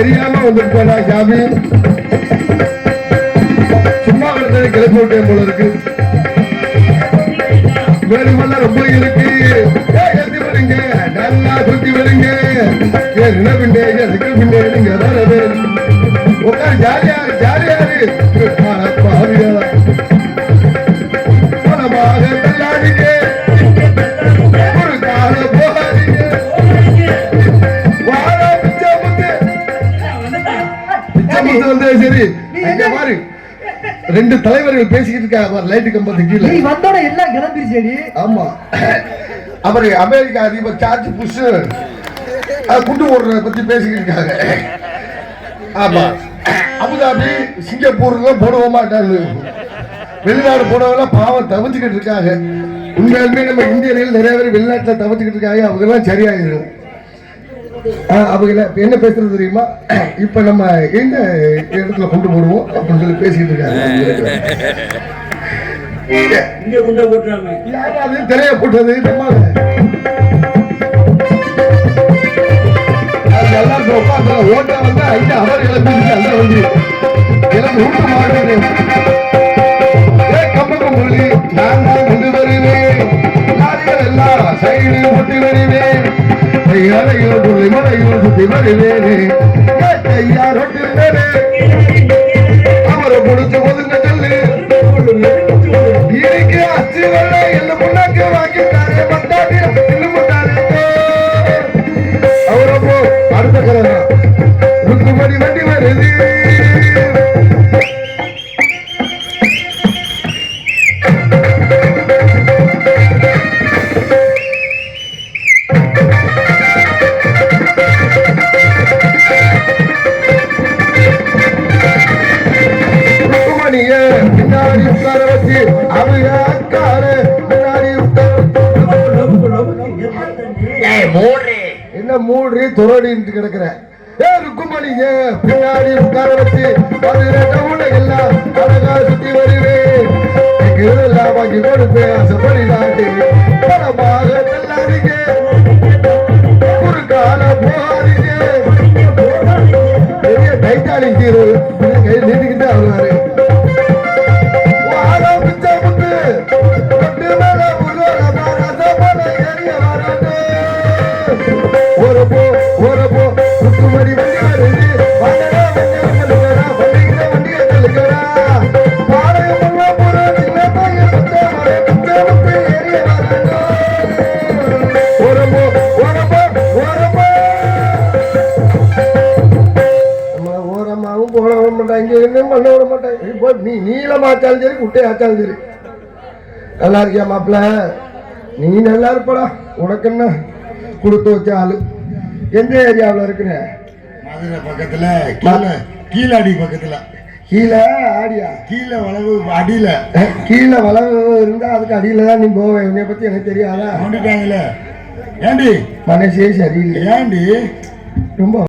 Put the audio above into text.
தெரியாம வந்துருப்பா சாமி. சும்மா கிடந்தது கிளப்பி விட்டேன் போல இருக்கு. வேணுமெல்லாம் ரொம்ப இருக்கு. எழுதி வருங்க, நல்லா சுத்தி வருங்க. பின்னே நீங்க உட்கார் ஜாலியாரு ஜாலியாரு. பணமாக தள்ளாதீங்க, ஒரு கால போகாதீங்க. வந்து சரி இங்க பாரு, ரெண்டு தலைவர்கள் பேசிக்கிட்டு இருக்காங்க லைட்டு கம்பத்துக்கு கீழே. நீ வந்தோட எல்லாம் கிளம்பிருச்சேடி. ஆமா, அவர் அமெரிக்கா அதிபர் ஜார்ஜ் புஷ் குண்டு போடுறத பத்தி பேசிக்கிட்டு இருக்காங்க. ஆமா, அபுதாபி சிங்கப்பூர்ல போடவே மாட்டாங்க. வெளிநாடு போனவெல்லாம் பாவம் தவிச்சுக்கிட்டு இருக்காங்க. உண்மையாலுமே நம்ம இந்தியர்கள் நிறைய பேர் வெளிநாட்டுல தவிச்சுக்கிட்டு இருக்காங்க. அவங்க எல்லாம் சரியாயிடும். அவங்க என்ன பேசுறது தெரியுமா? இப்ப நம்ம எந்த இடத்துல கொண்டு போடுவோம் அப்படின்னு சொல்லி பேசிட்டு இருக்காங்க. தெரிய போட்டது நம்ம எல்லாருக்கும் உட்காந்து ஓட்ட வந்து ஐயா அவர் கிளம்பி அந்த வந்து கிளம்பி ஊட்ட மாட்டேன். கம்பகம் மொழி நான் தான் கொண்டு வருவேன். லாரிகள் எல்லாம் சைடு ஒட்டி வருவேன். மலையோடு சுத்தி வருவேனே. ஐயா ரொட்டி அவரை முடிச்சு ஒதுங்க சொல்லு. இன்னைக்கு அச்சு வெள்ள என்ன முன்னாக்கு வாங்கிட்டாரு. மத்தாடி இன்னும் அவரப்போ அடுத்த கலரா ருக்குமணி வண்டி வருது. ருக்குமணிய பின்னாடி உட்கார வச்சு அவையாக்காரு பின்னாடி என்ன மூடு துறடிட்டு கிடக்குற. ருக்குமணிங்க பின்னாடி உட்கார வச்சு எல்லாம் அழகா சுத்தி வருவேன். எல்லாம் வாங்கி கொடுப்பேன். ஆசைப்படி நாட்டு பணமாக தள்ளாதீங்க, ஒரு கால போகாதீங்க. பெரிய டைட்டானிக் ஹீரோ கை நீட்டிக்கிட்டே வருவாரு. நீ நீளமாச்சாலும் சரி குட்டை ஆச்சாலும் சரி. நல்லா இருக்கியா மாப்பிள்ள? நீ நல்லா இருப்படா. உனக்கு என்ன கொடுத்து வச்ச ஆளு? எந்த ஏரியாவில் இருக்கிற? மதுரை பக்கத்துல கீழடி பக்கத்துல. கீழே ஆடியா? கீழே வளவு அடியில. கீழே வளவு இருந்தா அதுக்கு அடியில தான் நீ போவேன். உன்னை பத்தி எனக்கு தெரியாதா? ஏண்டி மனசே சரியில்லை. ஏண்டி ரொம்ப